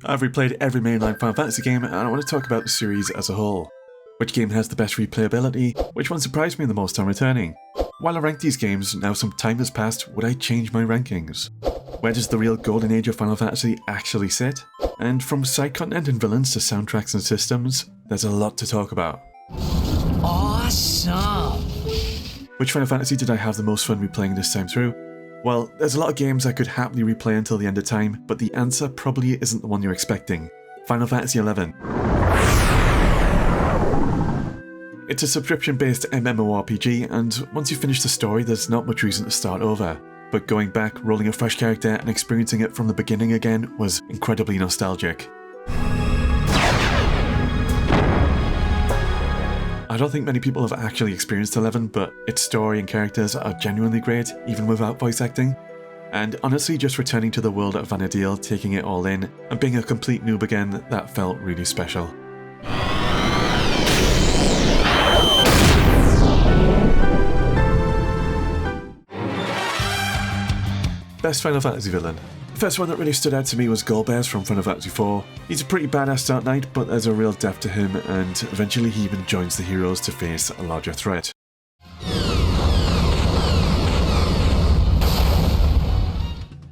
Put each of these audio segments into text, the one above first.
I've replayed every mainline Final Fantasy game, and I want to talk about the series as a whole. Which game has the best replayability? Which one surprised me the most on returning? While I rank these games, now some time has passed, would I change my rankings? Where does the real golden age of Final Fantasy actually sit? And from side content and villains to soundtracks and systems, there's a lot to talk about. Awesome! Which Final Fantasy did I have the most fun replaying this time through? Well, there's a lot of games I could happily replay until the end of time, but the answer probably isn't the one you're expecting. Final Fantasy XI. It's a subscription-based MMORPG, and once you finish the story, there's not much reason to start over. But going back, rolling a fresh character, and experiencing it from the beginning again was incredibly nostalgic. I don't think many people have actually experienced 11, but its story and characters are genuinely great, even without voice acting. And honestly, just returning to the world of Vana'diel, taking it all in, and being a complete noob again, that felt really special. Best Final Fantasy villain. The first one that really stood out to me was Golbez from Final Fantasy IV. He's a pretty badass Dark Knight, but there's a real depth to him, and eventually he even joins the heroes to face a larger threat.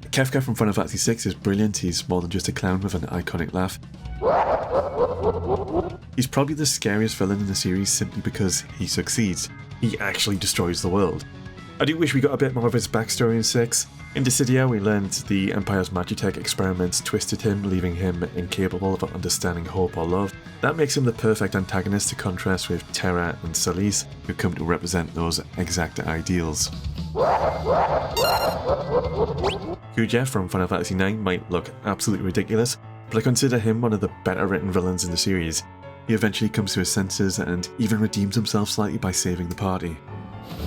Kefka from Final Fantasy VI is brilliant. He's more than just a clown with an iconic laugh. He's probably the scariest villain in the series simply because he succeeds. He actually destroys the world. I do wish we got a bit more of his backstory in 6. In Dissidia, we learned the Empire's Magitech experiments twisted him, leaving him incapable of understanding hope or love. That makes him the perfect antagonist to contrast with Terra and Solis, who come to represent those exact ideals. Kuja from Final Fantasy IX might look absolutely ridiculous, but I consider him one of the better written villains in the series. He eventually comes to his senses and even redeems himself slightly by saving the party.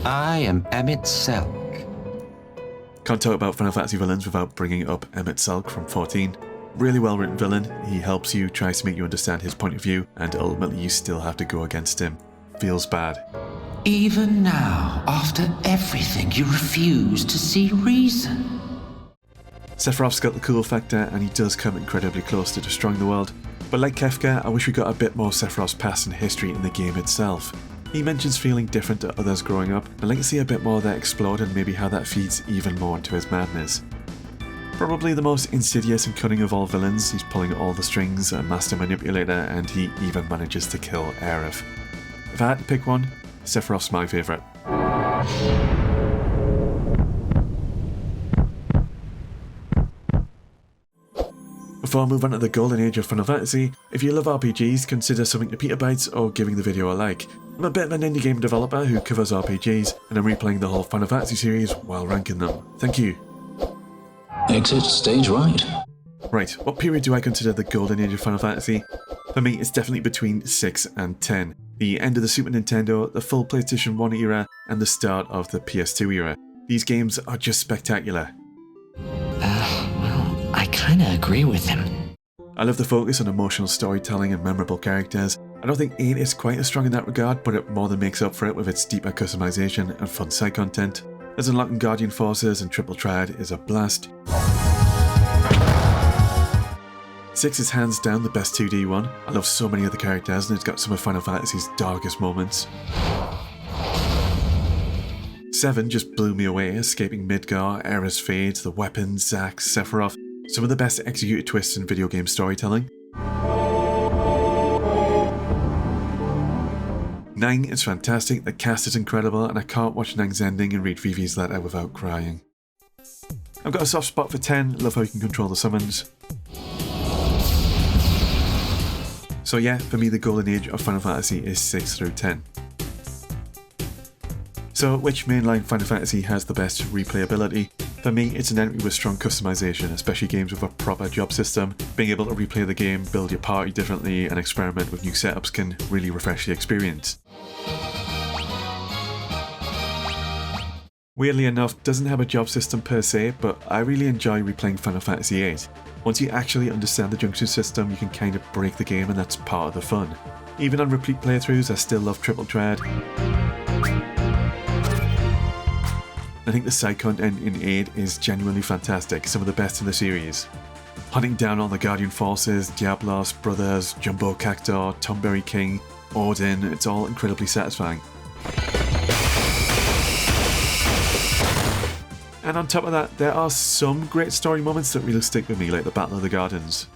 I am Emmett Selk. Can't talk about Final Fantasy villains without bringing up Emmett Selk from 14. Really well written villain, he helps you, tries to make you understand his point of view, and ultimately you still have to go against him. Feels bad. Even now, after everything, you refuse to see reason. Sephiroth's got the cool factor, and he does come incredibly close to destroying the world. But like Kefka, I wish we got a bit more Sephiroth's past and history in the game itself. He mentions feeling different to others growing up. I'd like to see a bit more of that explored and maybe how that feeds even more into his madness. Probably the most insidious and cunning of all villains, he's pulling all the strings, a master manipulator, and he even manages to kill Aerith. If I had to pick one, Sephiroth's my favourite. Before I move on to the golden age of Final Fantasy, if you love RPGs, consider subbing to Peter Bytes or giving the video a like. I'm a bit of an indie game developer who covers RPGs, and I'm replaying the whole Final Fantasy series while ranking them. Thank you. Exit stage right. Right, what period do I consider the golden age of Final Fantasy? For me, it's definitely between 6 and 10. The end of the Super Nintendo, the full PlayStation 1 era, and the start of the PS2 era. These games are just spectacular. Well, I kinda agree with him. I love the focus on emotional storytelling and memorable characters. I don't think 8 is quite as strong in that regard, but it more than makes up for it with its deeper customization and fun side content. As unlocking Guardian Forces and Triple Triad is a blast. 6 is hands down the best 2D one. I love so many of the characters and it's got some of Final Fantasy's darkest moments. 7 just blew me away, escaping Midgar, Aerith's Fade, the weapons, Zack, Sephiroth, some of the best executed twists in video game storytelling. 9 is fantastic, the cast is incredible, and I can't watch 9's ending and read Vivi's letter without crying. I've got a soft spot for 10, love how you can control the summons. So yeah, for me the golden age of Final Fantasy is 6 through 10. So which mainline Final Fantasy has the best replayability? For me, it's an entry with strong customization, especially games with a proper job system. Being able to replay the game, build your party differently, and experiment with new setups can really refresh the experience. Weirdly enough, doesn't have a job system per se, but I really enjoy replaying Final Fantasy VIII. Once you actually understand the junction system, you can kind of break the game and that's part of the fun. Even on repeat playthroughs, I still love Triple Triad. I think the side content in 8 is genuinely fantastic, some of the best in the series. Hunting down all the Guardian forces, Diablos, Brothers, Jumbo Cactor, Tomberry King, Odin, it's all incredibly satisfying. And on top of that, there are some great story moments that really stick with me, like the Battle of the Gardens.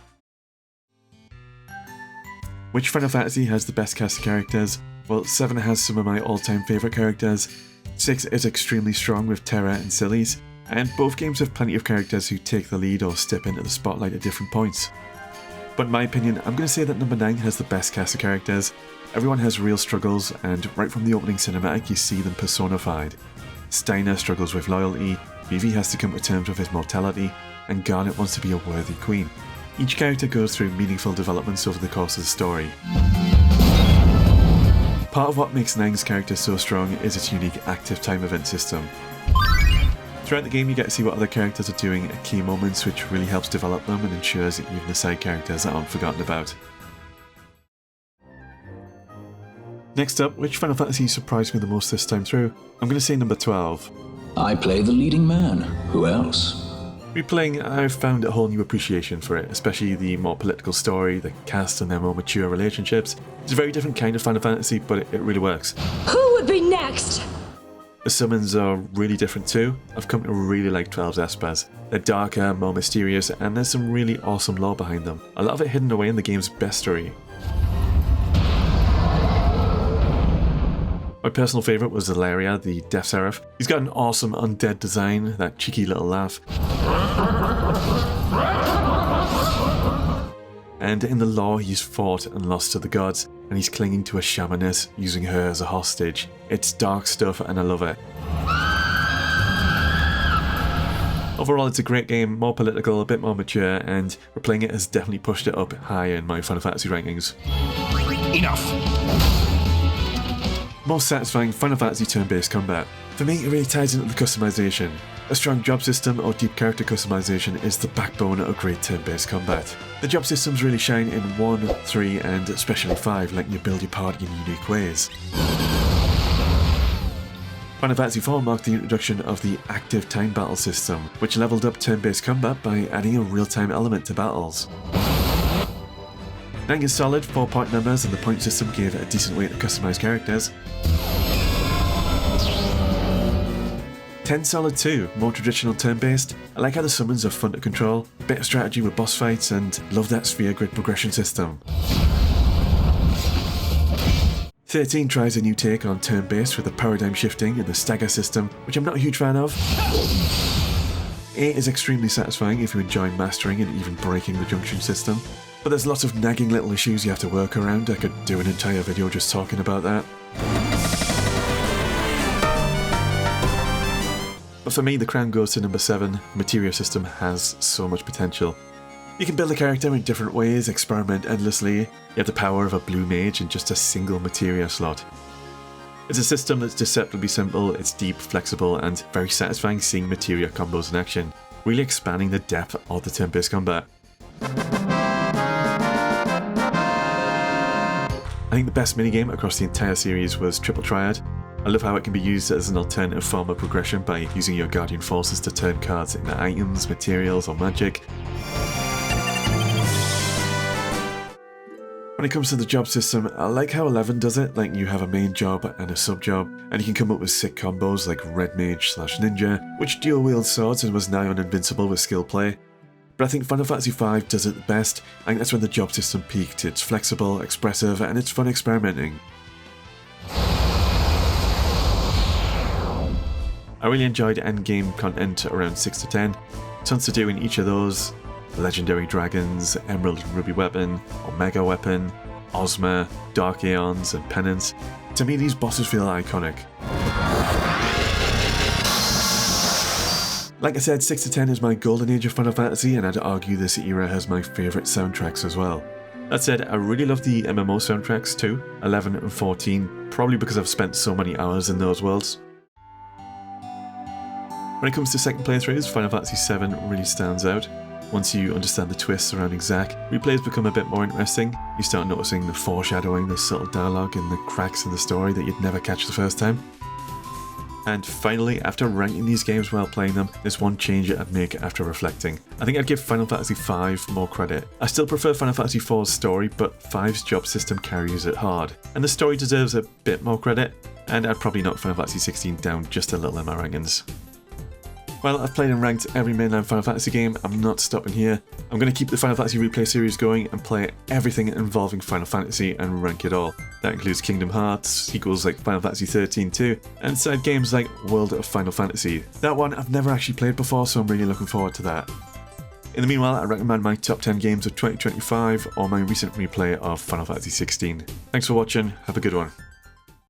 Which Final Fantasy has the best cast of characters? Well, 7 has some of my all-time favourite characters, 6 is extremely strong with Terra and Sillies, and both games have plenty of characters who take the lead or step into the spotlight at different points. But in my opinion, I'm going to say that number 9 has the best cast of characters. Everyone has real struggles, and right from the opening cinematic you see them personified. Steiner struggles with loyalty, Vivi has to come to terms with his mortality, and Garnet wants to be a worthy queen. Each character goes through meaningful developments over the course of the story. Part of what makes 9's character so strong is its unique active time event system. Throughout the game you get to see what other characters are doing at key moments, which really helps develop them and ensures that even the side characters aren't forgotten about. Next up, which Final Fantasy surprised me the most this time through? I'm going to say number 12. I play the leading man. Who else? Replaying, I've found a whole new appreciation for it, especially the more political story, the cast and their more mature relationships. It's a very different kind of Final Fantasy, but it really works. Who would be next? The summons are really different too. I've come to really like 12's Espers. They're darker, more mysterious, and there's some really awesome lore behind them. A lot of it hidden away in the game's bestiary. My personal favourite was Zalaria, the Death Seraph. He's got an awesome undead design, that cheeky little laugh. And in the lore, he's fought and lost to the gods, and he's clinging to a shamaness, using her as a hostage. It's dark stuff and I love it. Overall, it's a great game, more political, a bit more mature, and replaying it has definitely pushed it up higher in my Final Fantasy rankings. Enough! Most satisfying Final Fantasy turn-based combat. For me, it really ties into the customization. A strong job system or deep character customization is the backbone of great turn-based combat. The job systems really shine in 1, 3 and especially 5, letting you build your party in unique ways. Final Fantasy IV marked the introduction of the active time battle system, which leveled up turn-based combat by adding a real-time element to battles. 9 is solid, 4-point numbers, and the point system gave it a decent way to customise characters. 10 solid too, more traditional turn-based. I like how the summons are fun to control, a bit of strategy with boss fights, and love that sphere grid progression system. 13 tries a new take on turn-based with the paradigm shifting and the stagger system, which I'm not a huge fan of. 8 is extremely satisfying if you enjoy mastering and even breaking the junction system. But there's lots of nagging little issues you have to work around. I could do an entire video just talking about that. But for me, the crown goes to number 7. The materia system has so much potential. You can build a character in different ways, experiment endlessly. You have the power of a blue mage in just a single materia slot. It's a system that's deceptively simple, it's deep, flexible, and very satisfying seeing materia combos in action, really expanding the depth of the turn-based combat. I think the best minigame across the entire series was Triple Triad. I love how it can be used as an alternative form of progression by using your Guardian forces to turn cards into items, materials, or magic. When it comes to the job system, I like how 11 does it, like you have a main job and a sub-job, and you can come up with sick combos like Red Mage / Ninja, which dual-wield swords and was nigh on invincible with skill play. But I think Final Fantasy V does it the best. I think that's when the job system peaked. It's flexible, expressive, and it's fun experimenting. I really enjoyed endgame content around 6 to 10. Tons to do in each of those. Legendary Dragons, Emerald and Ruby Weapon, Omega Weapon, Ozma, Dark Aeons, and Penance. To me, these bosses feel iconic. Like I said, 6 to 10 is my golden age of Final Fantasy, and I'd argue this era has my favourite soundtracks as well. That said, I really love the MMO soundtracks too, 11 and 14, probably because I've spent so many hours in those worlds. When it comes to second playthroughs, Final Fantasy VII really stands out. Once you understand the twists surrounding Zack, replays become a bit more interesting. You start noticing the foreshadowing, the subtle dialogue, and the cracks in the story that you'd never catch the first time. And finally, after ranking these games while playing them, there's one change I'd make after reflecting. I think I'd give Final Fantasy V more credit. I still prefer Final Fantasy IV's story, but 5's job system carries it hard. And the story deserves a bit more credit, and I'd probably knock Final Fantasy XVI down just a little in my rankings. Well, I've played and ranked every mainline Final Fantasy game. I'm not stopping here. I'm going to keep the Final Fantasy Replay series going and play everything involving Final Fantasy and rank it all. That includes Kingdom Hearts, sequels like Final Fantasy 13 too, and side games like World of Final Fantasy. That one I've never actually played before, so I'm really looking forward to that. In the meanwhile, I recommend my top 10 games of 2025 or my recent replay of Final Fantasy 16. Thanks for watching, have a good one.